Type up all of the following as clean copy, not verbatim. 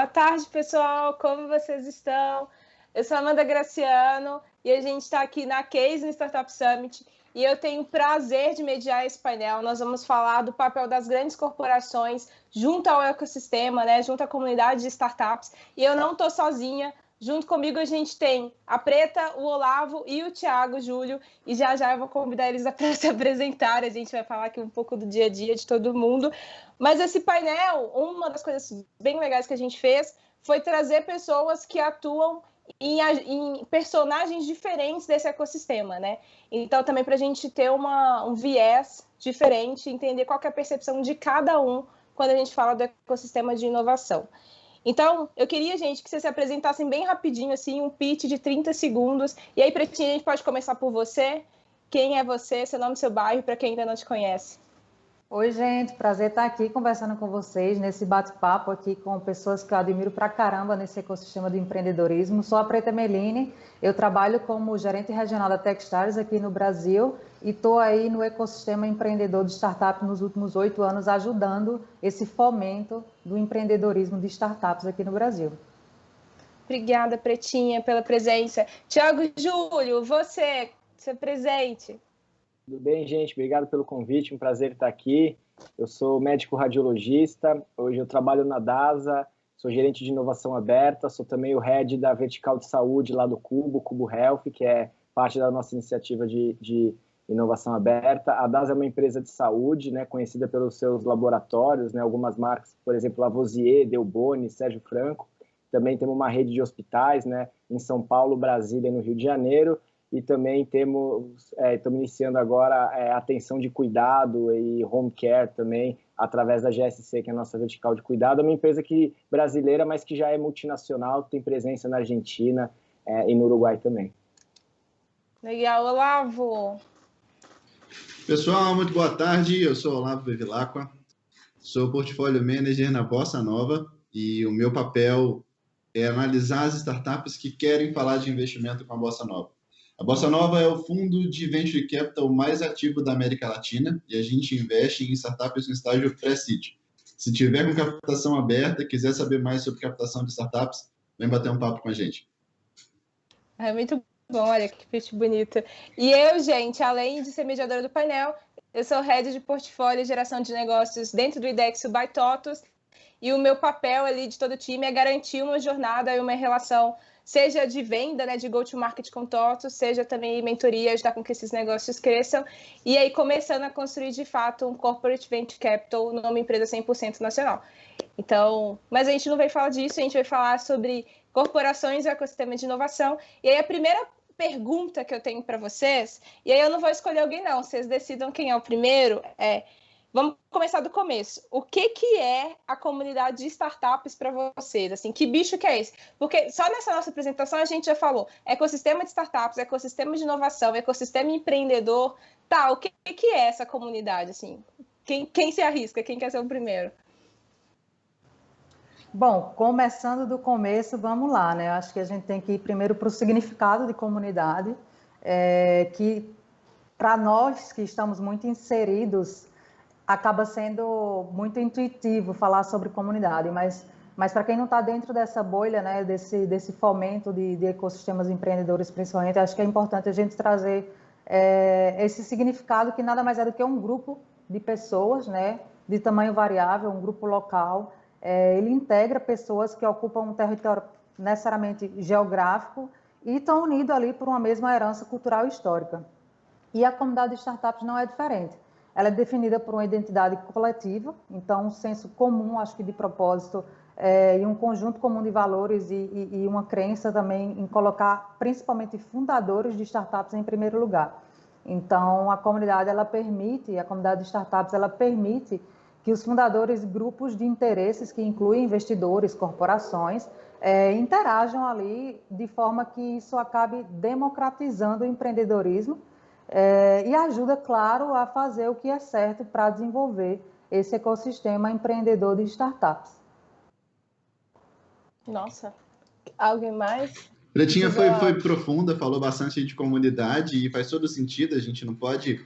Boa tarde, pessoal. Como vocês estão? Eu sou a Amanda Graciano e a gente está aqui na Case no Startup Summit e eu tenho o prazer de mediar esse painel. Nós vamos falar do papel das grandes corporações junto ao ecossistema, né? Junto à comunidade de startups. E eu não estou sozinha. Junto comigo a gente tem a Preta, o Olavo e o Thiago Júlio. E já eu vou convidar eles para se apresentar. A gente vai falar aqui um pouco do dia a dia de todo mundo. Mas esse painel, uma das coisas bem legais que a gente fez foi trazer pessoas que atuam em personagens diferentes desse ecossistema, né? Então, também para a gente ter um viés diferente, entender qual que é a percepção de cada um quando a gente fala do ecossistema de inovação. Então, eu queria, gente, que vocês se apresentassem bem rapidinho, assim, um pitch de 30 segundos. E aí, Pretinha, a gente pode começar por você. Quem é você, seu nome, seu bairro, para quem ainda não te conhece. Oi, gente, prazer estar aqui conversando com vocês nesse bate-papo aqui com pessoas que eu admiro pra caramba nesse ecossistema do empreendedorismo. Sou a Preta Meline, eu trabalho como gerente regional da Techstars aqui no Brasil e estou aí no ecossistema empreendedor de startup nos últimos 8 anos, ajudando esse fomento do empreendedorismo de startups aqui no Brasil. Obrigada, Pretinha, pela presença. Thiago Júlio, você, seu presente. Tudo bem, gente? Obrigado pelo convite, um prazer estar aqui. Eu sou médico radiologista, hoje eu trabalho na DASA, sou gerente de inovação aberta, sou também o head da vertical de saúde lá do Cubo Health, que é parte da nossa iniciativa de inovação aberta. A DASA é uma empresa de saúde, né, conhecida pelos seus laboratórios, né, algumas marcas, por exemplo, Lavoisier, Delboni, Sérgio Franco. Também temos uma rede de hospitais, né, em São Paulo, Brasília e no Rio de Janeiro. E também estamos iniciando agora atenção de cuidado e home care também, através da GSC, que é a nossa vertical de cuidado. É uma empresa brasileira, mas que já é multinacional, tem presença na Argentina e no Uruguai também. Legal, Olavo. Pessoal, muito boa tarde. Eu sou Olavo Bevilacqua, sou Portfólio Manager na Bossa Nova e o meu papel é analisar as startups que querem falar de investimento com a Bossa Nova. A Bossa Nova é o fundo de venture capital mais ativo da América Latina e a gente investe em startups no estágio pré-seed. Se tiver com captação aberta, quiser saber mais sobre captação de startups, vem bater um papo com a gente. É muito bom, olha que pitch bonito. E eu, gente, além de ser mediadora do painel, eu sou head de portfólio e geração de negócios dentro do IDEXO by TOTUS e o meu papel ali de todo o time é garantir uma jornada e uma relação seja de venda, né, de go-to-market com TOTUS, seja também mentoria, ajudar com que esses negócios cresçam, e aí começando a construir, de fato, um corporate venture capital numa empresa 100% nacional. Então, mas a gente não vai falar disso, a gente vai falar sobre corporações e ecossistema de inovação, e aí a primeira pergunta que eu tenho para vocês, e aí eu não vou escolher alguém não, vocês decidam quem é o primeiro, vamos começar do começo. O que é a comunidade de startups para vocês? Assim, que bicho que é esse? Porque só nessa nossa apresentação a gente já falou ecossistema de startups, ecossistema de inovação, ecossistema empreendedor. Tá, o que é essa comunidade? Assim? Quem se arrisca? Quem quer ser o primeiro? Bom, começando do começo, vamos lá, né? Eu acho que a gente tem que ir primeiro para o significado de comunidade, que para nós que estamos muito inseridos acaba sendo muito intuitivo falar sobre comunidade, mas para quem não está dentro dessa bolha, né, desse fomento de ecossistemas empreendedores, principalmente, acho que é importante a gente trazer esse significado que nada mais é do que um grupo de pessoas, né, de tamanho variável, um grupo local. Ele integra pessoas que ocupam um território necessariamente geográfico e estão unidos ali por uma mesma herança cultural e histórica. E a comunidade de startups não é diferente. Ela é definida por uma identidade coletiva, então um senso comum, acho que de propósito, e um conjunto comum de valores e uma crença também em colocar principalmente fundadores de startups em primeiro lugar. Então a comunidade a comunidade de startups ela permite que os fundadores, grupos de interesses que incluem investidores, corporações, interajam ali de forma que isso acabe democratizando o empreendedorismo, e ajuda, claro, a fazer o que é certo para desenvolver esse ecossistema empreendedor de startups. Nossa, alguém mais? Pretinha foi profunda, falou bastante de comunidade e faz todo sentido, a gente não pode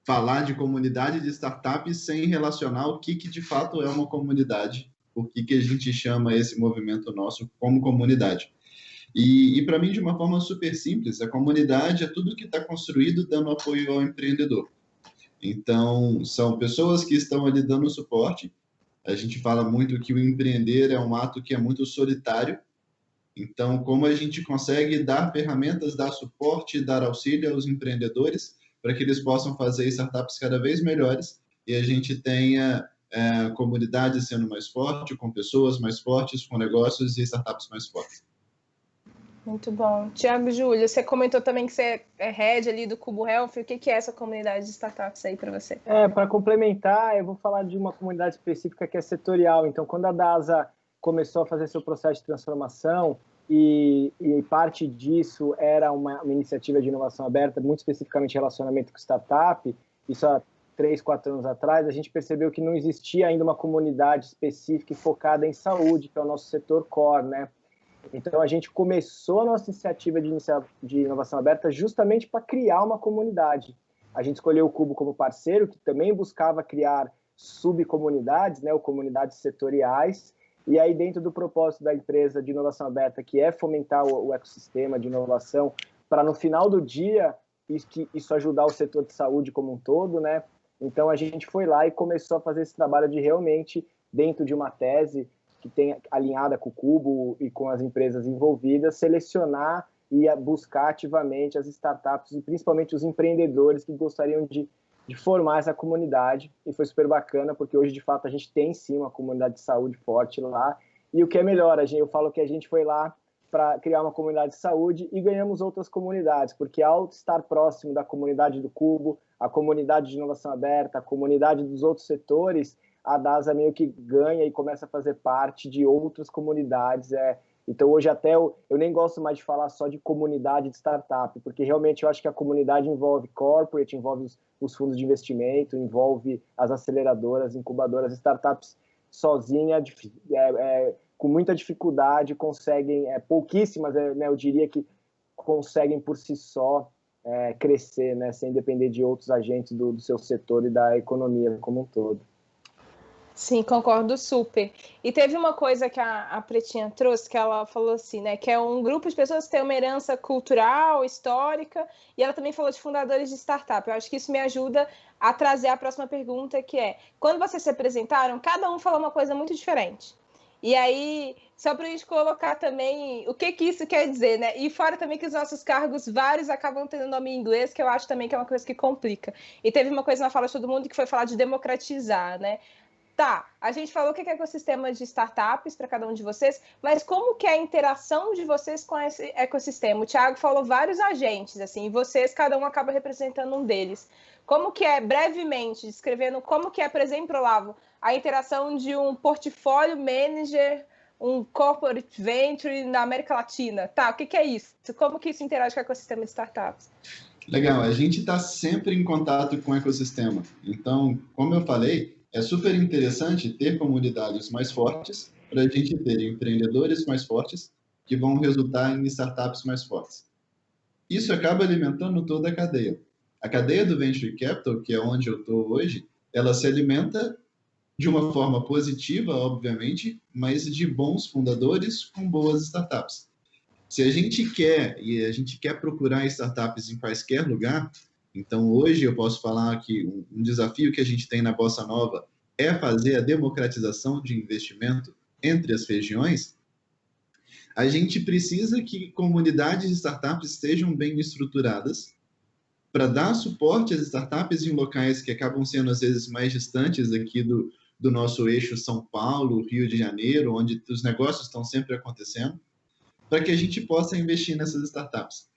falar de comunidade de startups sem relacionar o que de fato é uma comunidade por que a gente chama esse movimento nosso como comunidade. E para mim, de uma forma super simples, a comunidade é tudo que está construído dando apoio ao empreendedor. Então, são pessoas que estão ali dando suporte. A gente fala muito que o empreender é um ato que é muito solitário. Então, como a gente consegue dar ferramentas, dar suporte, dar auxílio aos empreendedores para que eles possam fazer startups cada vez melhores e a gente tenha comunidade sendo mais forte, com pessoas mais fortes, com negócios e startups mais fortes. Muito bom. Tiago, Júlia, você comentou também que você é head ali do Cubo Health. O que é essa comunidade de startups aí para você? Para complementar, eu vou falar de uma comunidade específica que é setorial. Então, quando a DASA começou a fazer seu processo de transformação e parte disso era uma iniciativa de inovação aberta, muito especificamente relacionamento com startup, isso há 3, 4 anos atrás, a gente percebeu que não existia ainda uma comunidade específica e focada em saúde, que é o nosso setor core, né? Então, a gente começou a nossa iniciativa de inovação aberta justamente para criar uma comunidade. A gente escolheu o Cubo como parceiro, que também buscava criar subcomunidades, né, ou comunidades setoriais, e aí dentro do propósito da empresa de inovação aberta, que é fomentar o ecossistema de inovação, para no final do dia, isso ajudar o setor de saúde como um todo, né? Então, a gente foi lá e começou a fazer esse trabalho de realmente, dentro de uma tese, que tem alinhada com o Cubo e com as empresas envolvidas, selecionar e buscar ativamente as startups e principalmente os empreendedores que gostariam de formar essa comunidade. E foi super bacana, porque hoje, de fato, a gente tem sim uma comunidade de saúde forte lá. E o que é melhor, eu falo que a gente foi lá para criar uma comunidade de saúde e ganhamos outras comunidades, porque ao estar próximo da comunidade do Cubo, a comunidade de inovação aberta, a comunidade dos outros setores, a DASA meio que ganha e começa a fazer parte de outras comunidades. Então, hoje até eu nem gosto mais de falar só de comunidade de startup, porque realmente eu acho que a comunidade envolve corporate, envolve os fundos de investimento, envolve as aceleradoras, incubadoras, startups sozinha, com muita dificuldade, conseguem, pouquíssimas, né, eu diria que conseguem por si só crescer, né, sem depender de outros agentes do seu setor e da economia como um todo. Sim, concordo super. E teve uma coisa que a Pretinha trouxe, que ela falou assim, né, que é um grupo de pessoas que tem uma herança cultural, histórica, e ela também falou de fundadores de startup. Eu acho que isso me ajuda a trazer a próxima pergunta, que é, quando vocês se apresentaram, cada um falou uma coisa muito diferente. E aí, só para a gente colocar também o que isso quer dizer, né? E fora também que os nossos cargos, vários acabam tendo nome em inglês, que eu acho também que é uma coisa que complica. E teve uma coisa na fala de todo mundo que foi falar de democratizar, né? Tá, a gente falou o que é ecossistema de startups para cada um de vocês, mas como que é a interação de vocês com esse ecossistema? O Thiago falou vários agentes, assim, e vocês, cada um acaba representando um deles. Como que é, brevemente, descrevendo como que é, por exemplo, Olavo, a interação de um portfólio manager, um corporate venture na América Latina? Tá, o que é isso? Como que isso interage com o ecossistema de startups? Legal, a gente está sempre em contato com o ecossistema. Então, como eu falei, é super interessante ter comunidades mais fortes para a gente ter empreendedores mais fortes que vão resultar em startups mais fortes. Isso acaba alimentando toda a cadeia. A cadeia do Venture Capital, que é onde eu estou hoje, ela se alimenta de uma forma positiva, obviamente, mas de bons fundadores com boas startups. Se a gente quer procurar startups em quaisquer lugar, então hoje eu posso falar que um desafio que a gente tem na Bossa Nova é fazer a democratização de investimento entre as regiões. A gente precisa que comunidades de startups estejam bem estruturadas para dar suporte às startups em locais que acabam sendo às vezes mais distantes aqui do nosso eixo São Paulo, Rio de Janeiro, onde os negócios estão sempre acontecendo, para que a gente possa investir nessas startups.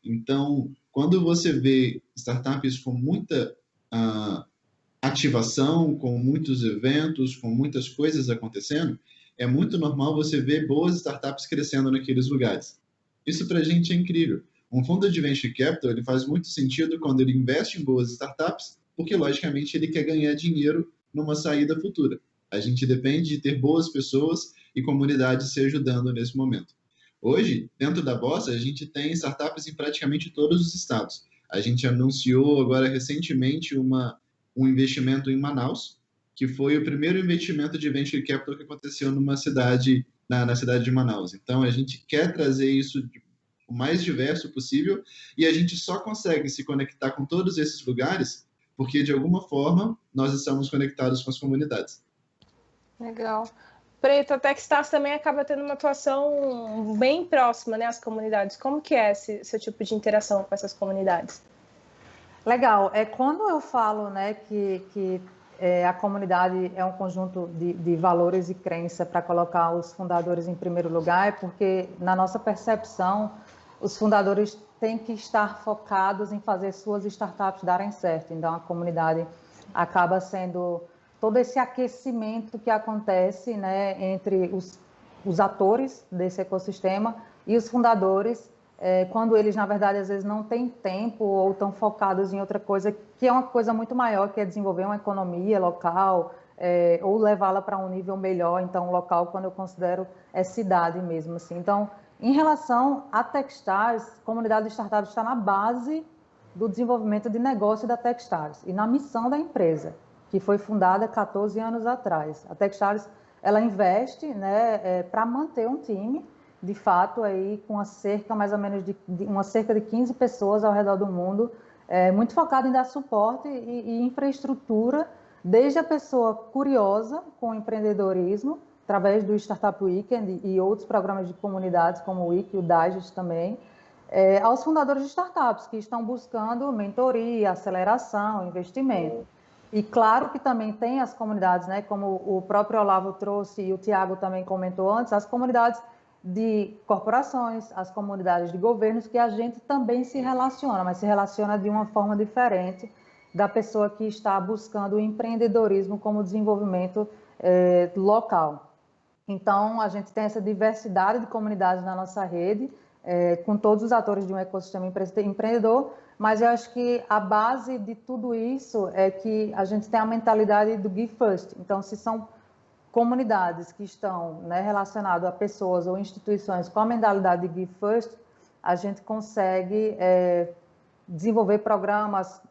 Então, quando você vê startups com muita ativação, com muitos eventos, com muitas coisas acontecendo, é muito normal você ver boas startups crescendo naqueles lugares. Isso para a gente é incrível. Um fundo de Venture Capital ele faz muito sentido quando ele investe em boas startups, porque, logicamente, ele quer ganhar dinheiro numa saída futura. A gente depende de ter boas pessoas e comunidades se ajudando nesse momento. Hoje, dentro da Bossa, a gente tem startups em praticamente todos os estados. A gente anunciou agora recentemente um investimento em Manaus, que foi o primeiro investimento de venture capital que aconteceu numa cidade, na cidade de Manaus. Então, a gente quer trazer isso o mais diverso possível e a gente só consegue se conectar com todos esses lugares porque, de alguma forma, nós estamos conectados com as comunidades. Legal. Preto, a Techstars também acaba tendo uma atuação bem próxima, né, às comunidades. Como que é esse tipo de interação com essas comunidades? Legal. Quando eu falo, né, que a comunidade é um conjunto de valores e crença para colocar os fundadores em primeiro lugar, é porque, na nossa percepção, os fundadores têm que estar focados em fazer suas startups darem certo. Então, a comunidade acaba sendo todo esse aquecimento que acontece, né, entre os atores desse ecossistema e os fundadores, quando eles, na verdade, às vezes não têm tempo ou estão focados em outra coisa, que é uma coisa muito maior, que é desenvolver uma economia local ou levá-la para um nível melhor. Então, local, quando eu considero, é cidade mesmo. Assim. Então, em relação a Techstars, a comunidade de startups está na base do desenvolvimento de negócio da Techstars e na missão da empresa, que foi fundada 14 anos atrás. A Techstars, ela investe, né, para manter um time, de fato, aí, com mais ou menos uma cerca de 15 pessoas ao redor do mundo, muito focado em dar suporte e infraestrutura, desde a pessoa curiosa com empreendedorismo, através do Startup Weekend e outros programas de comunidades, como o Wiki e o Digest também, aos fundadores de startups, que estão buscando mentoria, aceleração, investimento. E claro que também tem as comunidades, né, como o próprio Olavo trouxe e o Tiago também comentou antes, as comunidades de corporações, as comunidades de governos, que a gente também se relaciona, mas se relaciona de uma forma diferente da pessoa que está buscando o empreendedorismo como desenvolvimento local. Então, a gente tem essa diversidade de comunidades na nossa rede, com todos os atores de um ecossistema empreendedor, mas eu acho que a base de tudo isso é que a gente tem a mentalidade do Give First. Então, se são comunidades que estão, né, relacionadas a pessoas ou instituições com a mentalidade de Give First, a gente consegue desenvolver programas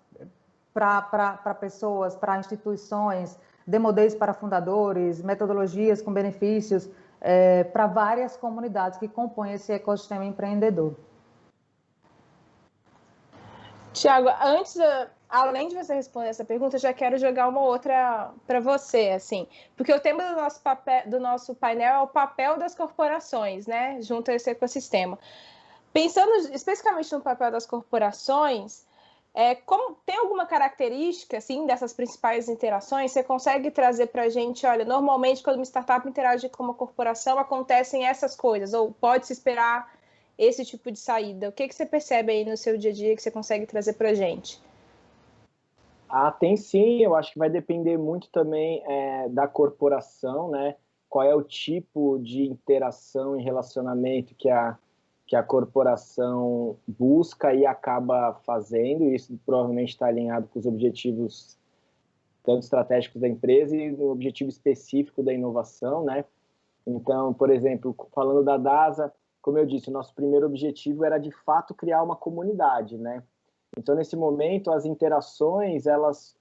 para pessoas, para instituições, demo days para fundadores, metodologias com benefícios para várias comunidades que compõem esse ecossistema empreendedor. Tiago, além de você responder essa pergunta, eu já quero jogar uma outra para você, assim, porque o tema do nosso painel é o papel das corporações, né, junto a esse ecossistema. Pensando especificamente no papel das corporações, tem alguma característica, assim, dessas principais interações? Você consegue trazer para a gente, olha, normalmente quando uma startup interage com uma corporação, acontecem essas coisas, ou pode-se esperar esse tipo de saída? O que você percebe aí no seu dia a dia que você consegue trazer para a gente? Tem sim, eu acho que vai depender muito também da corporação, né? Qual é o tipo de interação e relacionamento que a corporação busca e acaba fazendo, e isso provavelmente está alinhado com os objetivos tanto estratégicos da empresa e no objetivo específico da inovação, né? Então, por exemplo, falando da DASA, como eu disse, o nosso primeiro objetivo era, de fato, criar uma comunidade, né? Então, nesse momento,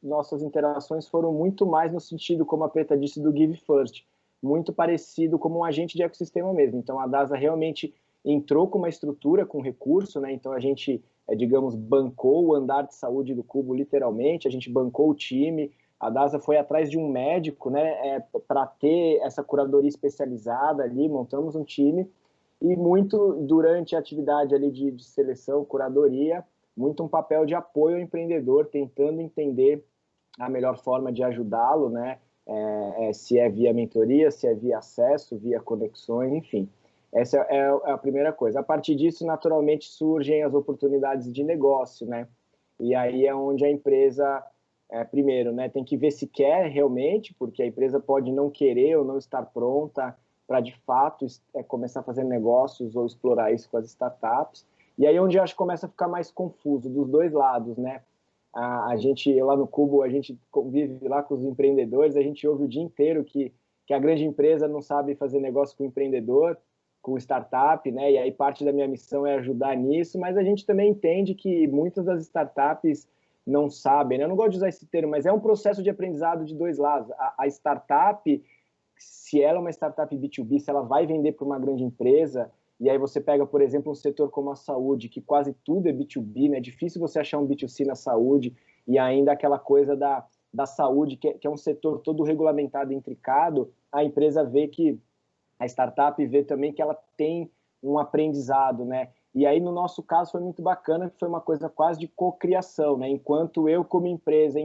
nossas interações foram muito mais no sentido, como a Preta disse, do Give First, muito parecido como um agente de ecossistema mesmo. Então, a DASA realmente entrou com uma estrutura, com recurso, né? Então, a gente, digamos, bancou o andar de saúde do Cubo, literalmente, a gente bancou o time, a DASA foi atrás de um médico, né, para ter essa curadoria especializada ali, montamos um time, e muito durante a atividade ali de seleção, curadoria, muito um papel de apoio ao empreendedor, tentando entender a melhor forma de ajudá-lo, né? Se é via mentoria, se é via acesso, via conexões, enfim. Essa é a primeira coisa. A partir disso, naturalmente, surgem as oportunidades de negócio, né? E aí é onde a empresa, primeiro, né, tem que ver se quer realmente, porque a empresa pode não querer ou não estar pronta para, de fato, começar a fazer negócios ou explorar isso com as startups. E aí onde eu acho que começa a ficar mais confuso, dos dois lados, né? Eu lá no Cubo, a gente convive lá com os empreendedores, a gente ouve o dia inteiro que a grande empresa não sabe fazer negócio com o empreendedor, com startup, né? E aí parte da minha missão é ajudar nisso, mas a gente também entende que muitas das startups não sabem, né? Eu não gosto de usar esse termo, mas é um processo de aprendizado de dois lados. A startup, se ela é uma startup B2B, se ela vai vender para uma grande empresa, e aí você pega, por exemplo, um setor como a saúde, que quase tudo é B2B, né? É difícil você achar um B2C na saúde, e ainda aquela coisa da saúde, que é um setor todo regulamentado e intricado, a empresa vê que, a startup vê também que ela tem um aprendizado, né? E aí, no nosso caso, foi muito bacana, que foi uma coisa quase de cocriação, né? Enquanto eu, como empresa,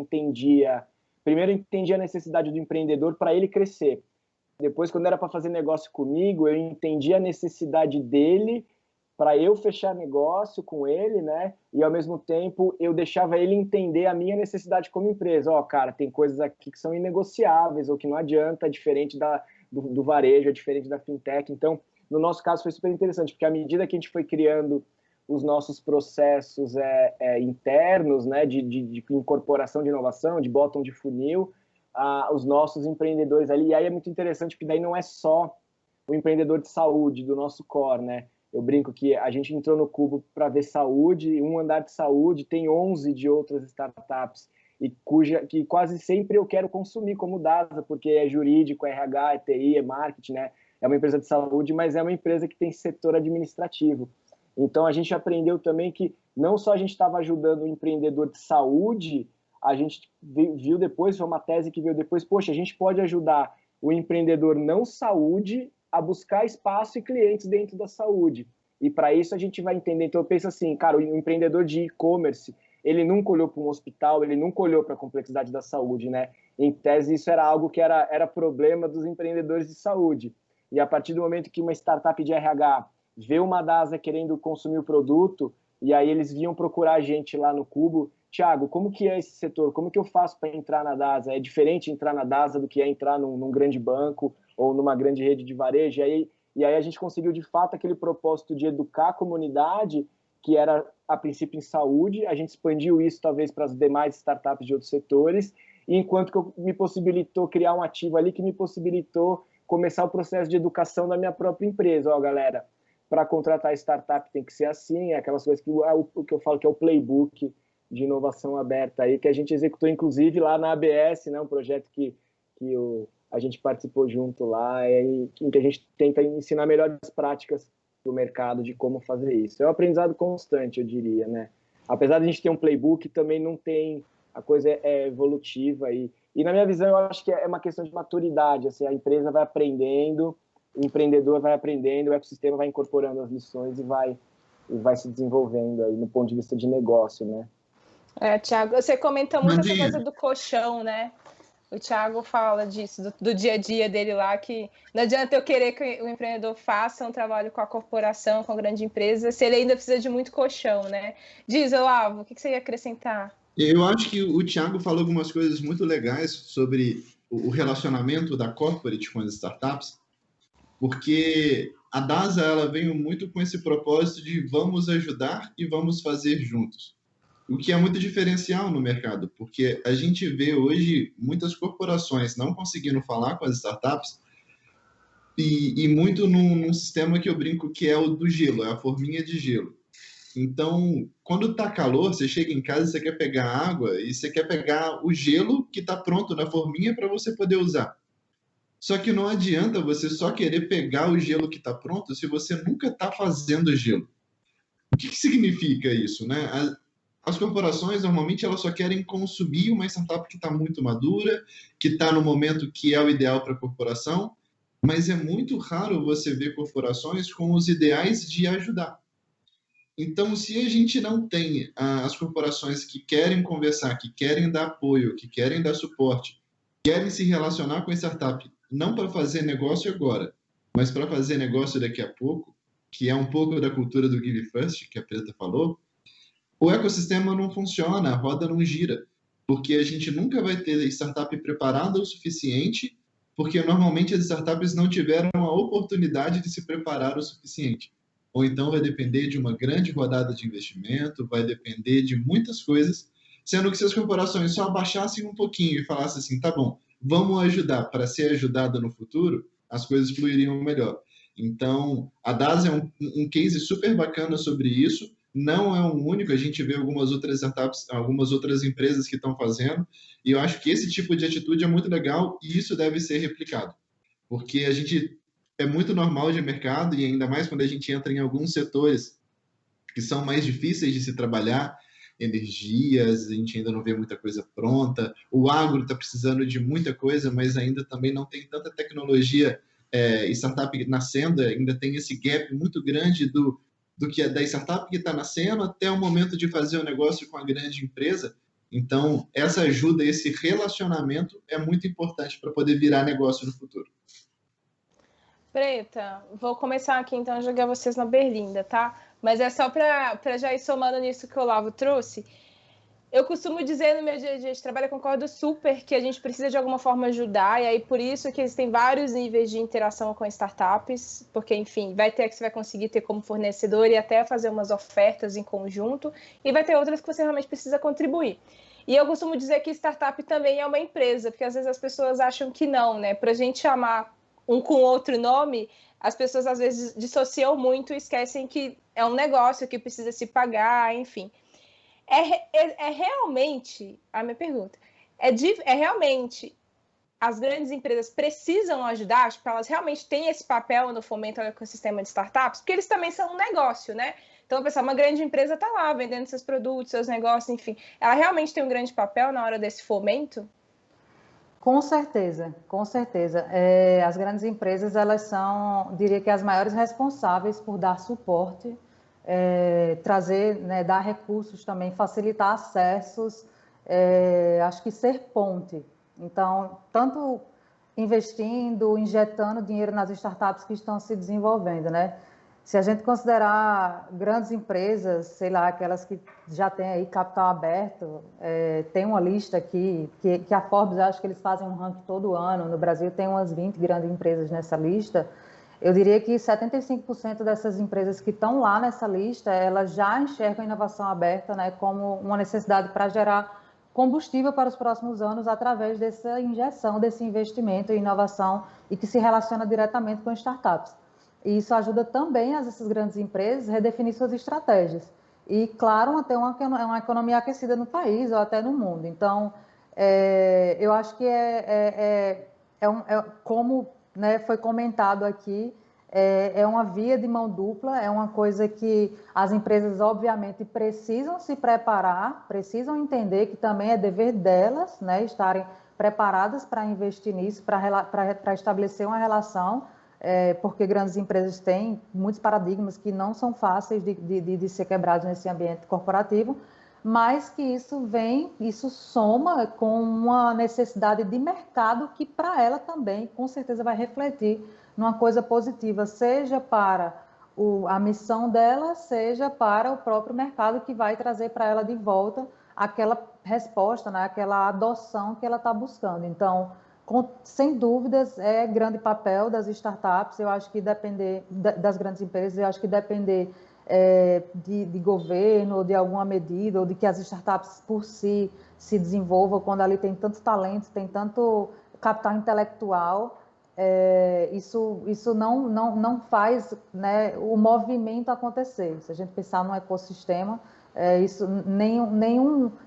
primeiro entendia a necessidade do empreendedor para ele crescer. Depois, quando era para fazer negócio comigo, eu entendia a necessidade dele para eu fechar negócio com ele, né? E, ao mesmo tempo, eu deixava ele entender a minha necessidade como empresa. Ó, cara, tem coisas aqui que são inegociáveis ou que não adianta, é diferente do varejo, é diferente da fintech. Então, no nosso caso, foi super interessante, porque à medida que a gente foi criando os nossos processos internos, né, de incorporação de inovação, de bottom de funil, os nossos empreendedores ali, e aí é muito interessante, porque daí não é só o empreendedor de saúde do nosso core, né? Eu brinco que a gente entrou no Cubo para ver saúde, um andar de saúde, tem 11 de outras startups, e que quase sempre eu quero consumir como DASA, porque é jurídico, é RH, é TI, é marketing, né? É uma empresa de saúde, mas é uma empresa que tem setor administrativo. Então, a gente aprendeu também que não só a gente estava ajudando o empreendedor de saúde, a gente viu depois, foi uma tese que veio depois, poxa, a gente pode ajudar o empreendedor não saúde a buscar espaço e clientes dentro da saúde. E para isso a gente vai entender. Então eu penso assim, cara, o empreendedor de e-commerce, ele nunca olhou para um hospital, ele nunca olhou para a complexidade da saúde, né? Em tese, isso era algo que era problema dos empreendedores de saúde. E a partir do momento que uma startup de RH vê uma DASA querendo consumir o produto, e aí eles vinham procurar a gente lá no Cubo, Thiago, como que é esse setor? Como que eu faço para entrar na DASA? É diferente entrar na DASA do que é entrar num grande banco ou numa grande rede de varejo? E aí a gente conseguiu, de fato, aquele propósito de educar a comunidade, que era, a princípio, em saúde. A gente expandiu isso, talvez, para as demais startups de outros setores, e enquanto que me possibilitou criar um ativo ali que me possibilitou começar o processo de educação da minha própria empresa. Ó, galera, para contratar startup tem que ser assim, é aquelas coisas que eu falo que é o playbook de inovação aberta aí, que a gente executou, inclusive, lá na ABS, né, um projeto que a gente participou junto lá, em que a gente tenta ensinar melhores práticas do mercado de como fazer isso. É um aprendizado constante, eu diria, né? Apesar de a gente ter um playbook, também não tem, a coisa é evolutiva e na minha visão, eu acho que é uma questão de maturidade, assim, a empresa vai aprendendo, o empreendedor vai aprendendo, o ecossistema vai incorporando as lições e vai se desenvolvendo aí no ponto de vista de negócio, né? Thiago, você comentou muito essa coisa do colchão, né? O Thiago fala disso, do dia a dia dele lá, que não adianta eu querer que o empreendedor faça um trabalho com a corporação, com a grande empresa, se ele ainda precisa de muito colchão, né? Diz, Olavo, o que você ia acrescentar? Eu acho que o Thiago falou algumas coisas muito legais sobre o relacionamento da corporate com as startups, porque a DASA ela veio muito com esse propósito de vamos ajudar e vamos fazer juntos. O que é muito diferencial no mercado, porque a gente vê hoje muitas corporações não conseguindo falar com as startups e muito num sistema que eu brinco que é o do gelo, é a forminha de gelo. Então, quando tá calor, você chega em casa, você quer pegar água e você quer pegar o gelo que está pronto na forminha para você poder usar. Só que não adianta você só querer pegar o gelo que está pronto se você nunca está fazendo gelo. O que significa isso, né? As corporações, normalmente, elas só querem consumir uma startup que está muito madura, que está no momento que é o ideal para a corporação, mas é muito raro você ver corporações com os ideais de ajudar. Então, se a gente não tem as corporações que querem conversar, que querem dar apoio, que querem dar suporte, querem se relacionar com a startup, não para fazer negócio agora, mas para fazer negócio daqui a pouco, que é um pouco da cultura do Give First, que a Preta falou, o ecossistema não funciona, a roda não gira, porque a gente nunca vai ter startup preparada o suficiente, porque normalmente as startups não tiveram a oportunidade de se preparar o suficiente. Ou então vai depender de uma grande rodada de investimento, vai depender de muitas coisas, sendo que se as corporações só abaixassem um pouquinho e falassem assim, tá bom, vamos ajudar para ser ajudada no futuro, as coisas fluiriam melhor. Então, a DASA é um case super bacana sobre isso, não é um único, a gente vê algumas outras startups, algumas outras empresas que estão fazendo, e eu acho que esse tipo de atitude é muito legal e isso deve ser replicado, porque a gente é muito normal de mercado e ainda mais quando a gente entra em alguns setores que são mais difíceis de se trabalhar, energias, a gente ainda não vê muita coisa pronta, o agro está precisando de muita coisa, mas ainda também não tem tanta tecnologia startup nascendo, ainda tem esse gap muito grande do que é da startup que está nascendo até o momento de fazer o negócio com a grande empresa. Então, essa ajuda, esse relacionamento é muito importante para poder virar negócio no futuro. Preta, vou começar aqui então a jogar vocês na berlinda, tá? Mas é só para já ir somando nisso que o Olavo trouxe. Eu costumo dizer no meu dia a dia de trabalho, eu concordo super que a gente precisa de alguma forma ajudar, e aí por isso que existem vários níveis de interação com startups, porque, enfim, vai ter que você vai conseguir ter como fornecedor e até fazer umas ofertas em conjunto, e vai ter outras que você realmente precisa contribuir. E eu costumo dizer que startup também é uma empresa, porque às vezes as pessoas acham que não, né? Para a gente chamar um com outro nome, as pessoas às vezes dissociam muito e esquecem que é um negócio que precisa se pagar, enfim. É realmente, a minha pergunta, realmente as grandes empresas precisam ajudar, tipo, elas realmente têm esse papel no fomento ao ecossistema de startups, porque eles também são um negócio, né? Então, pessoal, uma grande empresa está lá vendendo seus produtos, seus negócios, enfim. Ela realmente tem um grande papel na hora desse fomento? Com certeza, com certeza. As grandes empresas, elas são, diria que as maiores responsáveis por dar suporte, trazer, né, dar recursos também, facilitar acessos, acho que ser ponte. Então, tanto investindo, injetando dinheiro nas startups que estão se desenvolvendo, né? Se a gente considerar grandes empresas, sei lá, aquelas que já têm aí capital aberto, tem uma lista aqui, que a Forbes, acho que eles fazem um ranking todo ano, no Brasil tem umas 20 grandes empresas nessa lista, eu diria que 75% dessas empresas que estão lá nessa lista, elas já enxergam a inovação aberta, né, como uma necessidade para gerar combustível para os próximos anos através dessa injeção, desse investimento em inovação e que se relaciona diretamente com startups. E isso ajuda também essas grandes empresas a redefinir suas estratégias. E, claro, a ter uma economia aquecida no país ou até no mundo. Então, eu acho que como, né, foi comentado aqui, é uma via de mão dupla, é uma coisa que as empresas, obviamente, precisam se preparar, precisam entender que também é dever delas, né, estarem preparadas para investir nisso, para estabelecer uma relação, porque grandes empresas têm muitos paradigmas que não são fáceis de ser quebrados nesse ambiente corporativo, mas que isso soma com uma necessidade de mercado que para ela também, com certeza, vai refletir numa coisa positiva, seja para a missão dela, seja para o próprio mercado que vai trazer para ela de volta aquela resposta, né, aquela adoção que ela está buscando. Então, sem dúvidas, é grande papel das startups, eu acho que depender das grandes empresas, eu acho que depender de governo, ou de alguma medida, ou de que as startups por si se desenvolvam, quando ali tem tanto talento, tem tanto capital intelectual, isso não faz, né, o movimento acontecer. Se a gente pensar num ecossistema,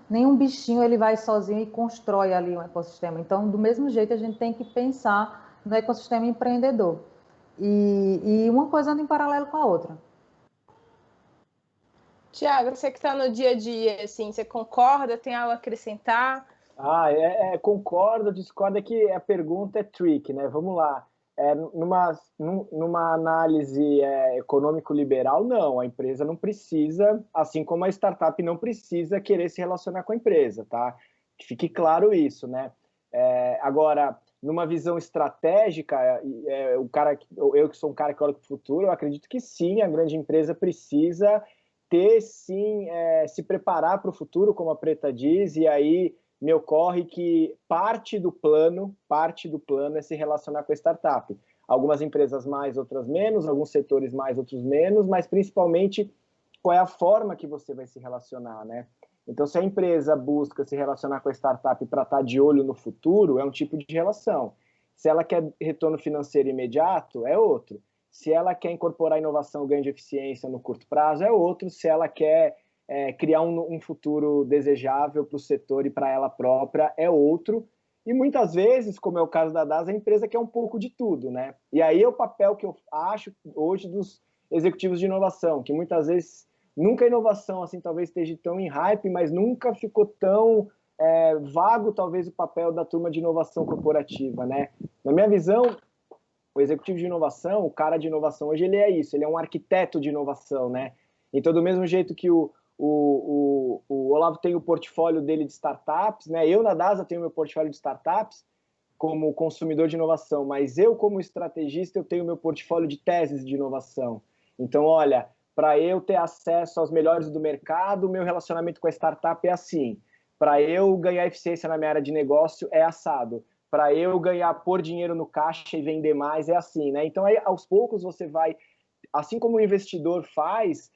nenhum bichinho ele vai sozinho e constrói ali um ecossistema. Então, do mesmo jeito, a gente tem que pensar no ecossistema empreendedor. E uma coisa anda em paralelo com a outra. Tiago, você que está no dia a dia, assim, você concorda? Tem algo a acrescentar? Concordo, discordo, é que a pergunta é tricky, né? Vamos lá. Numa análise econômico-liberal, não, a empresa não precisa, assim como a startup não precisa querer se relacionar com a empresa, tá? Que fique claro isso, né? Agora, numa visão estratégica, eu que sou um cara que olha para o futuro, eu acredito que sim, a grande empresa precisa ter, sim, se preparar para o futuro, como a Preta diz, e aí me ocorre que parte do plano é se relacionar com a startup. Algumas empresas mais, outras menos, alguns setores mais, outros menos, mas principalmente qual é a forma que você vai se relacionar, né? Então, se a empresa busca se relacionar com a startup para estar de olho no futuro, é um tipo de relação. Se ela quer retorno financeiro imediato, é outro. Se ela quer incorporar inovação, ganho de eficiência no curto prazo, é outro. Se ela quer criar um futuro desejável para o setor e para ela própria, é outro. E muitas vezes, como é o caso da DASA, a empresa quer um pouco de tudo, né? E aí é o papel que eu acho hoje dos executivos de inovação, que muitas vezes nunca a inovação assim talvez esteja tão em hype, mas nunca ficou tão vago talvez o papel da turma de inovação corporativa, né? Na minha visão, o executivo de inovação, o cara de inovação hoje, ele é isso, ele é um arquiteto de inovação, né? Então, do mesmo jeito que o Olavo tem o portfólio dele de startups, né? Eu, na DASA, tenho meu portfólio de startups como consumidor de inovação, mas eu, como estrategista, eu tenho meu portfólio de teses de inovação. Então, olha, para eu ter acesso aos melhores do mercado, o meu relacionamento com a startup é assim. Para eu ganhar eficiência na minha área de negócio, é assado. Para eu pôr dinheiro no caixa e vender mais, é assim, né? Então, aí, aos poucos, você vai... Assim como o investidor faz,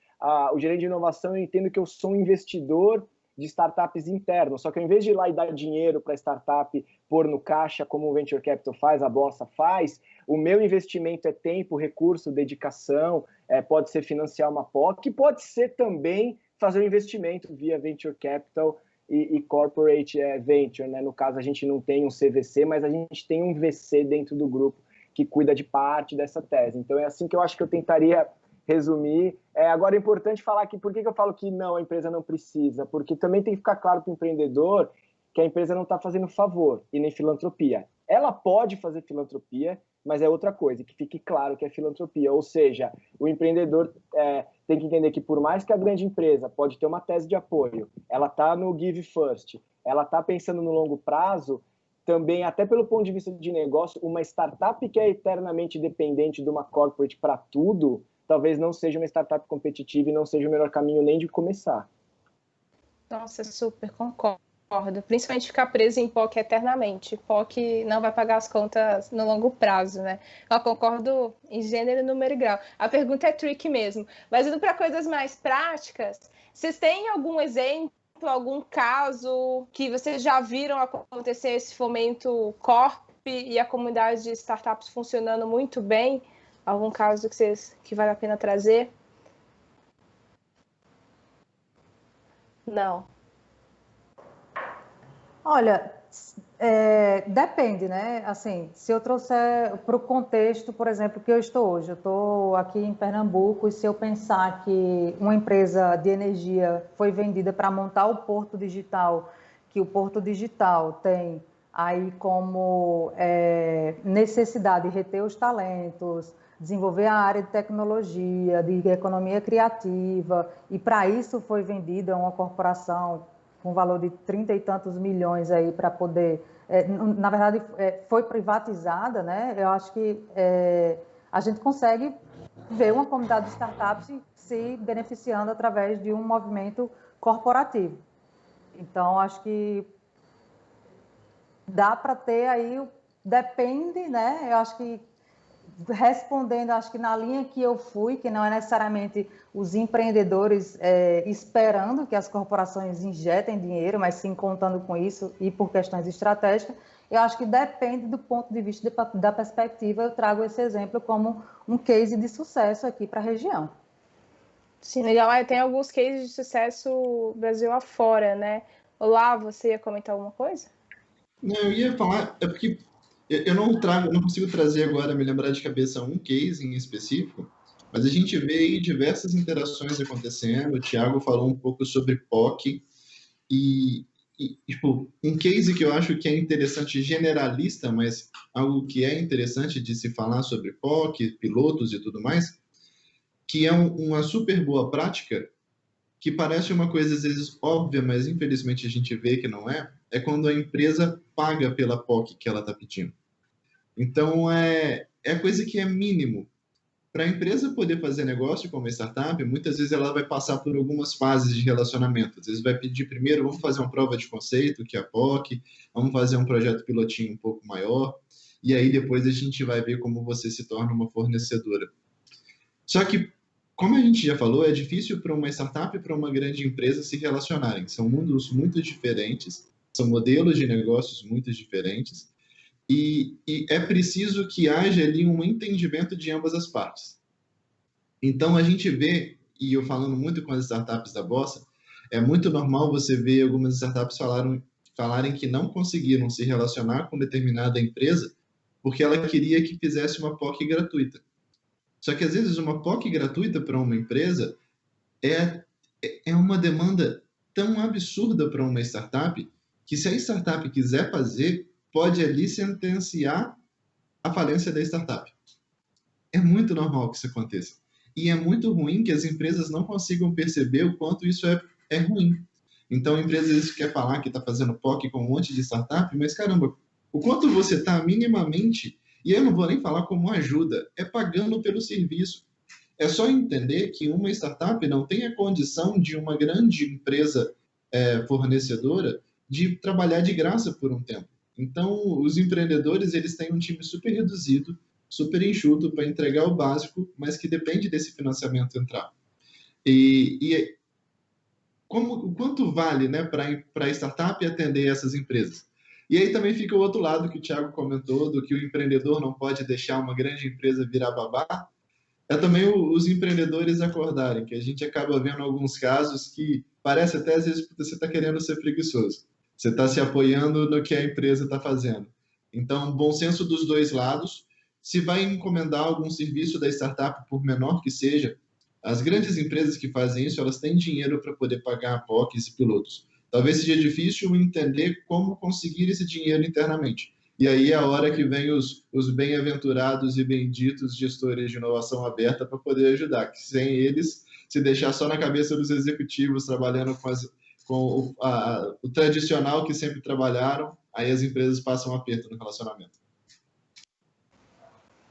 o gerente de inovação, eu entendo que eu sou um investidor de startups internos, só que ao invés de ir lá e dar dinheiro para a startup pôr no caixa, como o Venture Capital faz, a Bolsa faz, o meu investimento é tempo, recurso, dedicação, pode ser financiar uma POC, pode ser também fazer um investimento via Venture Capital e Corporate Venture, né? No caso, a gente não tem um CVC, mas a gente tem um VC dentro do grupo que cuida de parte dessa tese. Então, é assim que eu acho que eu tentaria resumir. Agora, é importante falar que, por que eu falo que não, a empresa não precisa? Porque também tem que ficar claro para o empreendedor que a empresa não está fazendo favor e nem filantropia. Ela pode fazer filantropia, mas é outra coisa, que fique claro que é filantropia. Ou seja, o empreendedor tem que entender que, por mais que a grande empresa pode ter uma tese de apoio, ela está no give first, ela está pensando no longo prazo, também, até pelo ponto de vista de negócio, uma startup que é eternamente dependente de uma corporate para tudo, talvez não seja uma startup competitiva e não seja o melhor caminho nem de começar. Nossa, super, concordo. Principalmente ficar preso em POC eternamente. POC não vai pagar as contas no longo prazo, né? Eu concordo em gênero, número e grau. A pergunta é tricky mesmo. Mas indo para coisas mais práticas, vocês têm algum exemplo, algum caso que vocês já viram acontecer esse fomento Corp e a comunidade de startups funcionando muito bem? Algum caso que vale a pena trazer? Não. Olha, depende, né? Assim, se eu trouxer para o contexto, por exemplo, que eu estou hoje, eu estou aqui em Pernambuco, e se eu pensar que uma empresa de energia foi vendida para montar o Porto Digital, que o Porto Digital tem aí como necessidade de reter os talentos, desenvolver a área de tecnologia, de economia criativa, e para isso foi vendida uma corporação com valor de 30 e tantos milhões aí para poder, na verdade, foi privatizada, né? Eu acho que a gente consegue ver uma comunidade de startups se beneficiando através de um movimento corporativo. Então, acho que dá para ter aí, depende, né? Eu acho que respondendo, acho que na linha que eu fui, que não é necessariamente os empreendedores esperando que as corporações injetem dinheiro, mas sim contando com isso e por questões estratégicas, eu acho que depende do ponto de vista da perspectiva. Eu trago esse exemplo como um case de sucesso aqui para a região. Sim, legal. Tem alguns cases de sucesso Brasil afora, né? Olá, você ia comentar alguma coisa? Não, eu ia falar, é porque eu não consigo trazer agora, me lembrar de cabeça um case em específico, mas a gente vê aí diversas interações acontecendo. O Thiago falou um pouco sobre POC e tipo, um case que eu acho que é interessante, generalista, mas algo que é interessante de se falar sobre POC, pilotos e tudo mais, que é uma super boa prática, que parece uma coisa às vezes óbvia, mas infelizmente a gente vê que não é quando a empresa paga pela POC que ela está pedindo. Então, é coisa que é mínimo. Para a empresa poder fazer negócio com uma startup, muitas vezes ela vai passar por algumas fases de relacionamento. Às vezes vai pedir primeiro, vamos fazer uma prova de conceito, que é a POC, vamos fazer um projeto pilotinho um pouco maior, e aí depois a gente vai ver como você se torna uma fornecedora. Só que, como a gente já falou, é difícil para uma startup e para uma grande empresa se relacionarem. São mundos muito diferentes, são modelos de negócios muito diferentes, e é preciso que haja ali um entendimento de ambas as partes. Então, a gente vê, e eu falando muito com as startups da Bossa, é muito normal você ver algumas startups falarem que não conseguiram se relacionar com determinada empresa porque ela queria que fizesse uma POC gratuita. Só que, às vezes, uma POC gratuita para uma empresa é uma demanda tão absurda para uma startup que, se a startup quiser fazer, pode ali sentenciar a falência da startup. É muito normal que isso aconteça. E é muito ruim que as empresas não consigam perceber o quanto isso é ruim. Então, a empresa às vezes quer falar que está fazendo POC com um monte de startup, mas, caramba, o quanto você está minimamente, e eu não vou nem falar como ajuda, é pagando pelo serviço. É só entender que uma startup não tem a condição de uma grande empresa fornecedora de trabalhar de graça por um tempo. Então, os empreendedores, eles têm um time super reduzido, super enxuto para entregar o básico, mas que depende desse financiamento entrar. E quanto vale, né, para a startup atender essas empresas? E aí também fica o outro lado que o Thiago comentou, do que o empreendedor não pode deixar uma grande empresa virar babá, é também os empreendedores acordarem, que a gente acaba vendo alguns casos que parece até às vezes que você está querendo ser preguiçoso. Você está se apoiando no que a empresa está fazendo. Então, bom senso dos dois lados. Se vai encomendar algum serviço da startup, por menor que seja, as grandes empresas que fazem isso, elas têm dinheiro para poder pagar POCs e pilotos. Talvez seja difícil entender como conseguir esse dinheiro internamente. E aí é a hora que vem os bem-aventurados e benditos gestores de inovação aberta para poder ajudar, que sem eles, se deixar só na cabeça dos executivos trabalhando com o tradicional que sempre trabalharam, aí as empresas passam um aperto no relacionamento.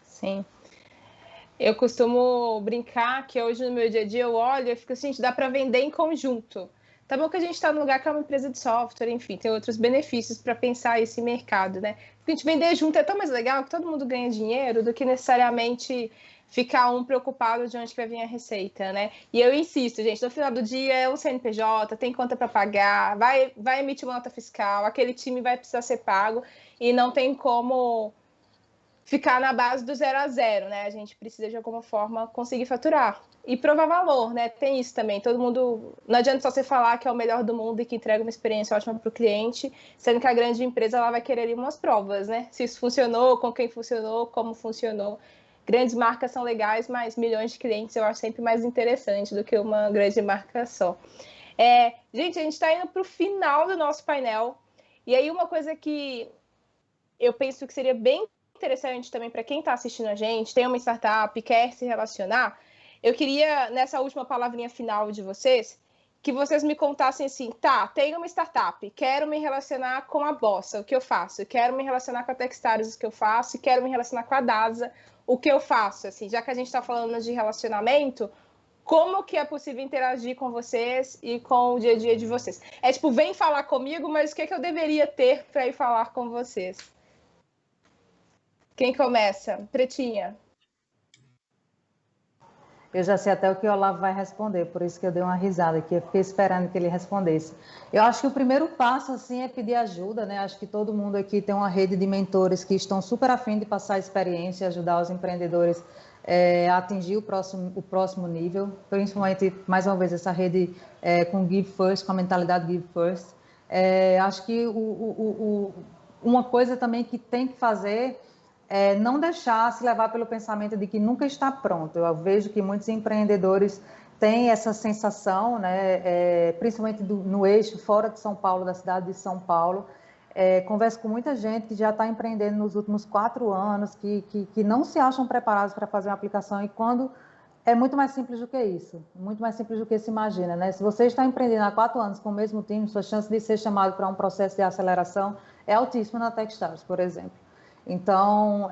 Sim. Eu costumo brincar que hoje no meu dia a dia eu olho e fico assim, dá para vender em conjunto. Tá bom que a gente está num lugar que é uma empresa de software, enfim, tem outros benefícios para pensar esse mercado, né? Porque a gente vender junto é tão mais legal que todo mundo ganha dinheiro do que necessariamente ficar um preocupado de onde que vai vir a receita, né? E eu insisto, gente, no final do dia é um CNPJ, tem conta para pagar, vai emitir uma nota fiscal, aquele time vai precisar ser pago e não tem como ficar na base do 0 a 0, né? A gente precisa de alguma forma conseguir faturar e provar valor, né? Tem isso também. Todo mundo, não adianta só você falar que é o melhor do mundo e que entrega uma experiência ótima para o cliente, sendo que a grande empresa ela vai querer ali umas provas, né? Se isso funcionou, com quem funcionou, como funcionou. Grandes marcas são legais, mas milhões de clientes eu acho sempre mais interessante do que uma grande marca só. Gente, a gente está indo para o final do nosso painel. E aí uma coisa que eu penso que seria bem interessante também para quem está assistindo a gente, tem uma startup, quer se relacionar, eu queria, nessa última palavrinha final de vocês, que vocês me contassem assim, tá, tenho uma startup, quero me relacionar com a Bossa, o que eu faço? Quero me relacionar com a Techstars, o que eu faço? Quero me relacionar com a DASA, o que eu faço? Assim, já que a gente está falando de relacionamento, como que é possível interagir com vocês e com o dia a dia de vocês? É tipo, vem falar comigo, mas o que eu deveria ter para ir falar com vocês? Quem começa? Pretinha. Eu já sei até o que o Olavo vai responder, por isso que eu dei uma risada aqui, eu fiquei esperando que ele respondesse. Eu acho que o primeiro passo, assim, é pedir ajuda, né? Acho que todo mundo aqui tem uma rede de mentores que estão super afim de passar experiência, ajudar os empreendedores a atingir o próximo nível, principalmente, mais uma vez, essa rede com Give First, com a mentalidade Give First. Acho que uma coisa também que tem que fazer não deixar se levar pelo pensamento de que nunca está pronto. Eu vejo que muitos empreendedores têm essa sensação, né, principalmente no eixo, fora de São Paulo, da cidade de São Paulo. Converso com muita gente que já está empreendendo nos últimos 4 anos, que não se acham preparados para fazer uma aplicação, e quando é muito mais simples do que isso, muito mais simples do que se imagina, né? Se você está empreendendo há 4 anos com o mesmo time, sua chance de ser chamado para um processo de aceleração é altíssima na Techstars, por exemplo. Então,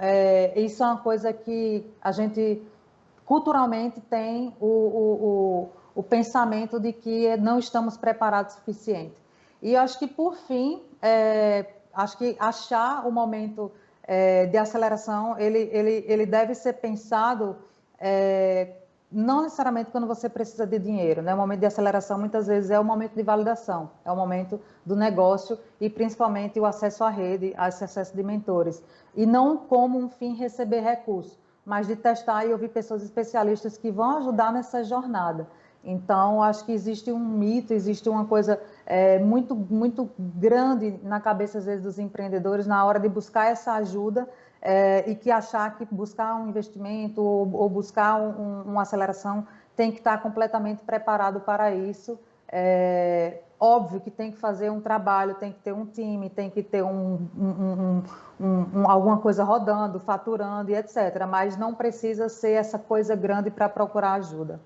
isso é uma coisa que a gente culturalmente tem o pensamento de que não estamos preparados o suficiente. E acho que, por fim, acho que achar o momento de aceleração, ele deve ser pensado não necessariamente quando você precisa de dinheiro, né? O momento de aceleração muitas vezes é o momento de validação, é o momento do negócio e principalmente o acesso à rede, esse acesso de mentores. E não como um fim receber recursos, mas de testar e ouvir pessoas especialistas que vão ajudar nessa jornada. Então, acho que existe um mito, existe uma coisa muito, muito grande na cabeça, às vezes, dos empreendedores na hora de buscar essa ajuda, e que achar que buscar um investimento ou buscar uma aceleração tem que estar completamente preparado para isso. Óbvio que tem que fazer um trabalho, tem que ter um time, tem que ter alguma coisa rodando, faturando e etc. Mas não precisa ser essa coisa grande para procurar ajuda.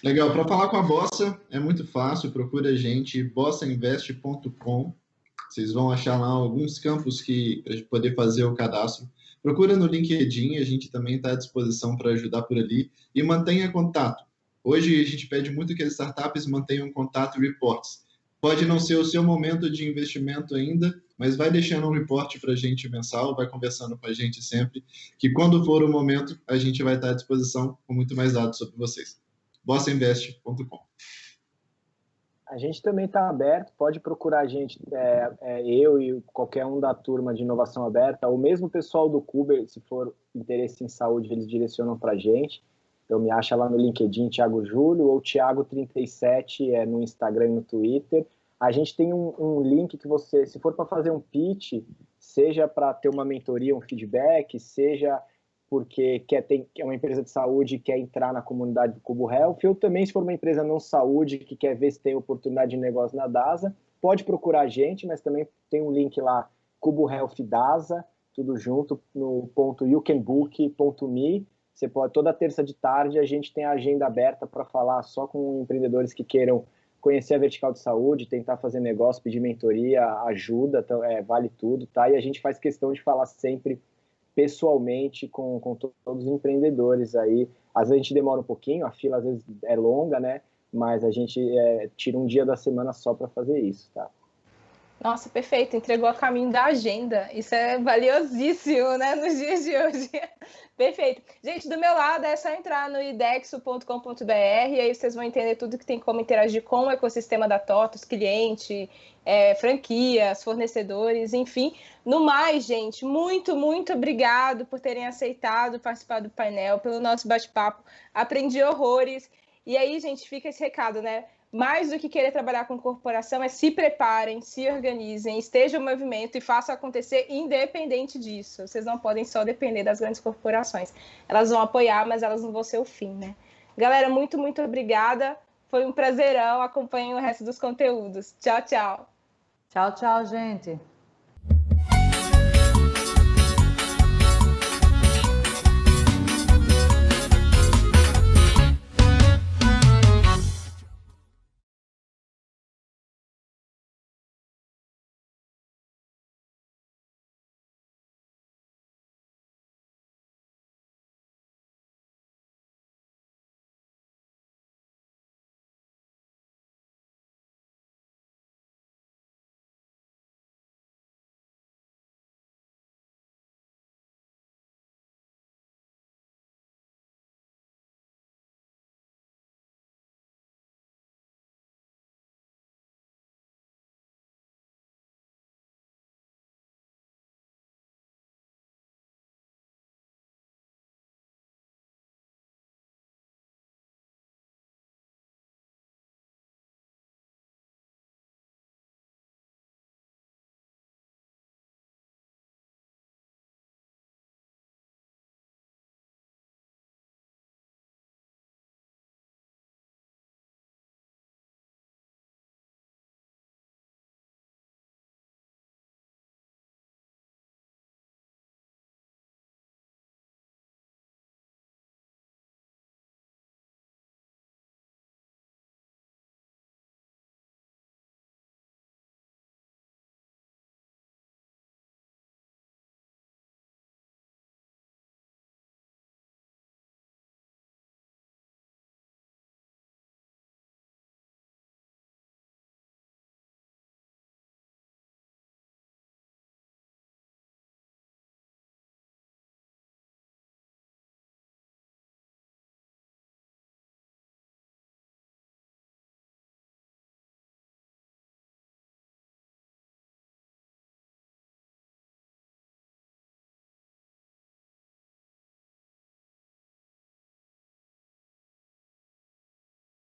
Legal, para falar com a Bossa é muito fácil, procura a gente, bossainvest.com. Vocês vão achar lá alguns campos para a gente poder fazer o cadastro. Procura no LinkedIn, a gente também está à disposição para ajudar por ali. E mantenha contato. Hoje a gente pede muito que as startups mantenham contato e reports. Pode não ser o seu momento de investimento ainda, mas vai deixando um report para a gente mensal, vai conversando com a gente sempre, que quando for o momento, a gente vai estar à disposição com muito mais dados sobre vocês. bossainvest.com. A gente também está aberto, pode procurar a gente, eu e qualquer um da turma de inovação aberta, ou mesmo o pessoal do Cuber, se for interesse em saúde, eles direcionam para a gente. Então me acha lá no LinkedIn, Thiago Júlio, ou Thiago37 no Instagram e no Twitter. A gente tem um link que você, se for para fazer um pitch, seja para ter uma mentoria, um feedback, seja porque é uma empresa de saúde e quer entrar na comunidade do Cubo Health, ou também se for uma empresa não saúde que quer ver se tem oportunidade de negócio na DASA, pode procurar a gente, mas também tem um link lá, Cubo Health DASA, tudo junto, no .youcanbook.me. Você pode, toda terça de tarde, a gente tem a agenda aberta para falar só com empreendedores que queiram conhecer a vertical de saúde, tentar fazer negócio, pedir mentoria, ajuda, então, vale tudo, tá? E a gente faz questão de falar sempre pessoalmente com todos os empreendedores aí. Às vezes a gente demora um pouquinho, a fila às vezes é longa, né? Mas a gente tira um dia da semana só para fazer isso, tá? Nossa, perfeito. Entregou a caminho da agenda. Isso é valiosíssimo, né? Nos dias de hoje. Perfeito. Gente, do meu lado é só entrar no idexo.com.br e aí vocês vão entender tudo que tem como interagir com o ecossistema da TOTVS, cliente, franquias, fornecedores, enfim. No mais, gente, muito, muito obrigado por terem aceitado participar do painel, pelo nosso bate-papo. Aprendi horrores. E aí, gente, fica esse recado, né? Mais do que querer trabalhar com corporação é se preparem, se organizem, estejam em movimento e façam acontecer independente disso. Vocês não podem só depender das grandes corporações. Elas vão apoiar, mas elas não vão ser o fim, né? Galera, muito, muito obrigada. Foi um prazerão. Acompanhem o resto dos conteúdos. Tchau, tchau. Tchau, tchau, gente.